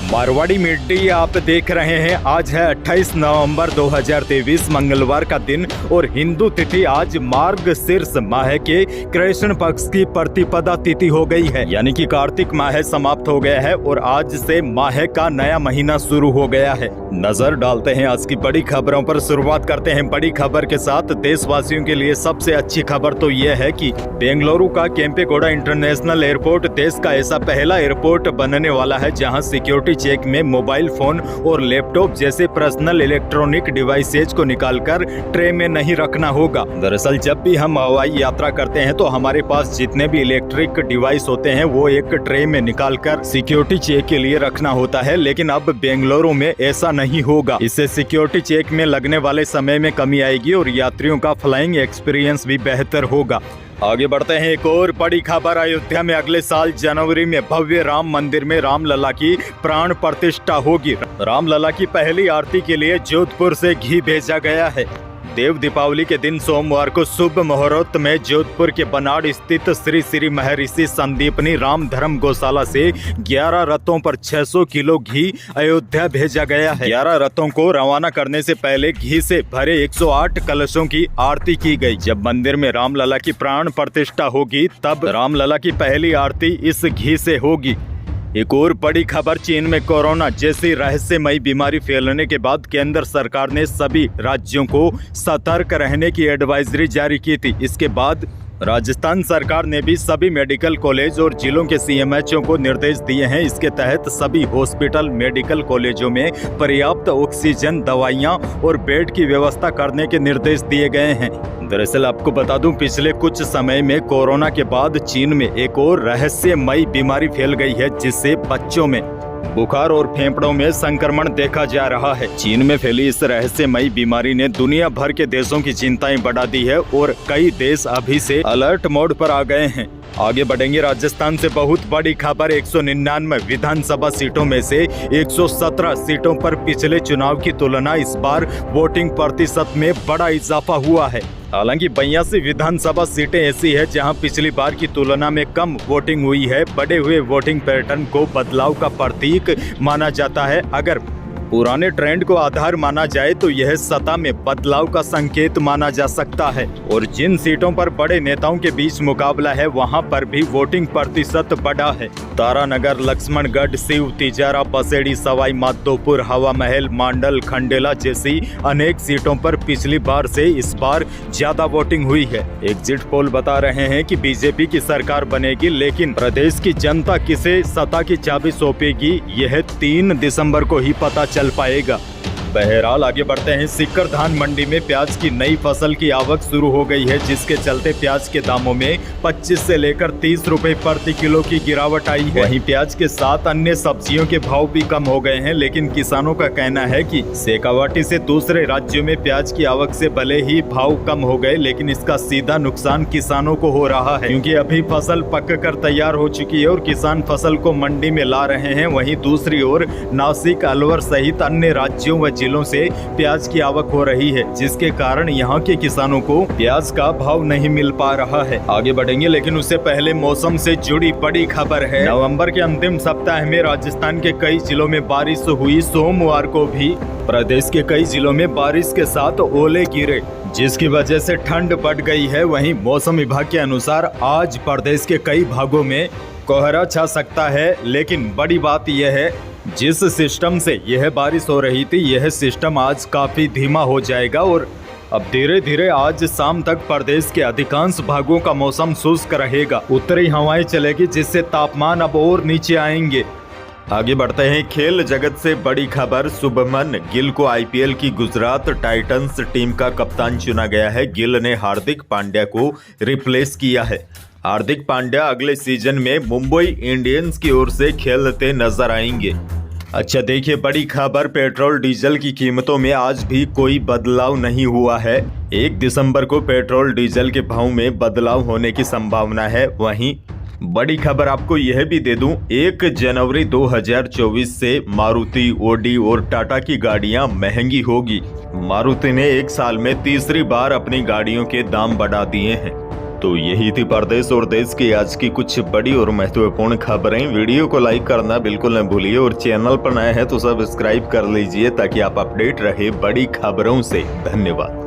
मारवाड़ी मिट्टी आप देख रहे हैं। आज है 28 नवंबर 2023 मंगलवार का दिन और हिंदू तिथि आज मार्गशीर्ष माह के कृष्ण पक्ष की प्रतिपदा तिथि हो गई है, यानी कि कार्तिक माह समाप्त हो गया है और आज से माह का नया महीना शुरू हो गया है। नजर डालते हैं आज की बड़ी खबरों पर। शुरुआत करते हैं बड़ी खबर के साथ। देशवासियों के लिए सबसे अच्छी खबर तो यह है कि बेंगलुरु का केम्पेगौड़ा इंटरनेशनल एयरपोर्ट देश का ऐसा पहला एयरपोर्ट बनने वाला है जहां सिक्योरिटी चेक में मोबाइल फोन और लैपटॉप जैसे पर्सनल इलेक्ट्रॉनिक डिवाइसेज को निकालकर ट्रे में नहीं रखना होगा। दरअसल जब भी हम हवाई यात्रा करते हैं तो हमारे पास जितने भी इलेक्ट्रिक डिवाइस होते हैं वो एक ट्रे में निकालकर सिक्योरिटी चेक के लिए रखना होता है, लेकिन अब बेंगलुरु में ऐसा नहीं होगा। इससे सिक्योरिटी चेक में लगने वाले समय में कमी आएगी और यात्रियों का फ्लाइंग एक्सपीरियंस भी बेहतर होगा। आगे बढ़ते हैं। एक और बड़ी खबर। अयोध्या में अगले साल जनवरी में भव्य राम मंदिर में रामलला की प्राण प्रतिष्ठा होगी। रामलला की पहली आरती के लिए जोधपुर से घी भेजा गया है। देव दीपावली के दिन सोमवार को शुभ मुहूर्त में जोधपुर के बनाड़ स्थित श्री श्री महर्षि संदीपनी राम धर्म गौशाला से 11 रथों पर 600 किलो घी अयोध्या भेजा गया है। 11 रथों को रवाना करने से पहले घी से भरे 108 कलशों की आरती की गई। जब मंदिर में रामलला की प्राण प्रतिष्ठा होगी तब रामलला की पहली आरती इस घी से होगी। एक और बड़ी खबर। चीन में कोरोना जैसी रहस्यमयी बीमारी फैलने के बाद केंद्र सरकार ने सभी राज्यों को सतर्क रहने की एडवाइजरी जारी की थी। इसके बाद राजस्थान सरकार ने भी सभी मेडिकल कॉलेज और जिलों के सीएमएचओ को निर्देश दिए हैं। इसके तहत सभी हॉस्पिटल मेडिकल कॉलेजों में पर्याप्त ऑक्सीजन, दवाइयां और बेड की व्यवस्था करने के निर्देश दिए गए हैं। दरअसल आपको बता दूं, पिछले कुछ समय में कोरोना के बाद चीन में एक और रहस्यमयी बीमारी फैल गई है जिससे बच्चों में बुखार और फेफड़ों में संक्रमण देखा जा रहा है। चीन में फैली इस रहस्यमयी बीमारी ने दुनिया भर के देशों की चिंताएं बढ़ा दी है और कई देश अभी से अलर्ट मोड पर आ गए हैं। आगे बढ़ेंगे। राजस्थान से बहुत बड़ी खबर। 199 विधानसभा सीटों में से 117 सीटों पर पिछले चुनाव की तुलना इस बार वोटिंग प्रतिशत में बड़ा इजाफा हुआ है। हालांकि 82 विधानसभा सीटें ऐसी है जहां पिछली बार की तुलना में कम वोटिंग हुई है। बढ़े हुए वोटिंग पैटर्न को बदलाव का प्रतीक माना जाता है। अगर पुराने ट्रेंड को आधार माना जाए तो यह सत्ता में बदलाव का संकेत माना जा सकता है और जिन सीटों पर बड़े नेताओं के बीच मुकाबला है वहां पर भी वोटिंग प्रतिशत बढ़ा है। तारानगर, लक्ष्मणगढ़, शिव तिजारा, पसेड़ी, सवाई माधोपुर, हवा महल, मांडल, खंडेला जैसी अनेक सीटों पर पिछली बार से इस बार ज्यादा वोटिंग हुई है। एग्जिट पोल बता रहे हैं कि बीजेपी की सरकार बनेगी, लेकिन प्रदेश की जनता किसे सत्ता की चाबी सौंपेगी यह 3 दिसंबर को ही पता चल पाएगा। बहरहाल आगे बढ़ते हैं। सीकर धान मंडी में प्याज की नई फसल की आवक शुरू हो गई है, जिसके चलते प्याज के दामों में 25 से लेकर 30 रुपए प्रति किलो की गिरावट आई है। वहीं प्याज के साथ अन्य सब्जियों के भाव भी कम हो गए हैं, लेकिन किसानों का कहना है कि शेखावाटी से दूसरे राज्यों में प्याज की आवक से भले ही भाव कम हो गए, लेकिन इसका सीधा नुकसान किसानों को हो रहा है, क्योंकि अभी फसल पक कर तैयार हो चुकी है और किसान फसल को मंडी में ला रहे हैं। वहीं दूसरी ओर नासिक, अलवर सहित अन्य राज्यों व जिलों से प्याज की आवक हो रही है, जिसके कारण यहाँ के किसानों को प्याज का भाव नहीं मिल पा रहा है। आगे बढ़ेंगे, लेकिन उससे पहले मौसम से जुड़ी बड़ी खबर है। नवंबर के अंतिम सप्ताह में राजस्थान के कई जिलों में बारिश हुई। सोमवार को भी प्रदेश के कई जिलों में बारिश के साथ ओले गिरे, जिसकी वजह से ठंड बढ़ गई है। वहीं मौसम विभाग के अनुसार आज प्रदेश के कई भागों में कोहरा छा सकता है, लेकिन बड़ी बात यह है जिस सिस्टम से यह बारिश हो रही थी यह सिस्टम आज काफी धीमा हो जाएगा और अब धीरे धीरे आज शाम तक प्रदेश के अधिकांश भागों का मौसम शुष्क रहेगा। उत्तरी हवाएं चलेगी, जिससे तापमान अब और नीचे आएंगे। आगे बढ़ते हैं। खेल जगत से बड़ी खबर। शुभमन गिल को आईपीएल की गुजरात टाइटंस टीम का कप्तान चुना गया है। गिल ने हार्दिक पांड्या को रिप्लेस किया है। हार्दिक पांड्या अगले सीजन में मुंबई इंडियंस की ओर से खेलते नजर आएंगे। अच्छा देखिए बड़ी खबर। पेट्रोल डीजल की कीमतों में आज भी कोई बदलाव नहीं हुआ है। 1 दिसंबर को पेट्रोल डीजल के भाव में बदलाव होने की संभावना है। वहीं बड़ी खबर आपको यह भी दे दूं, 1 जनवरी 2024 से मारुति, ऑडी और टाटा की गाड़ियां महंगी होगी। मारुति ने 1 साल में तीसरी बार अपनी गाड़ियों के दाम बढ़ा दिए हैं। तो यही थी प्रदेश और देश की आज की कुछ बड़ी और महत्वपूर्ण खबरें। वीडियो को लाइक करना बिल्कुल न भूलिए और चैनल पर नए हैं तो सब्सक्राइब कर लीजिए ताकि आप अपडेट रहे बड़ी खबरों से। धन्यवाद।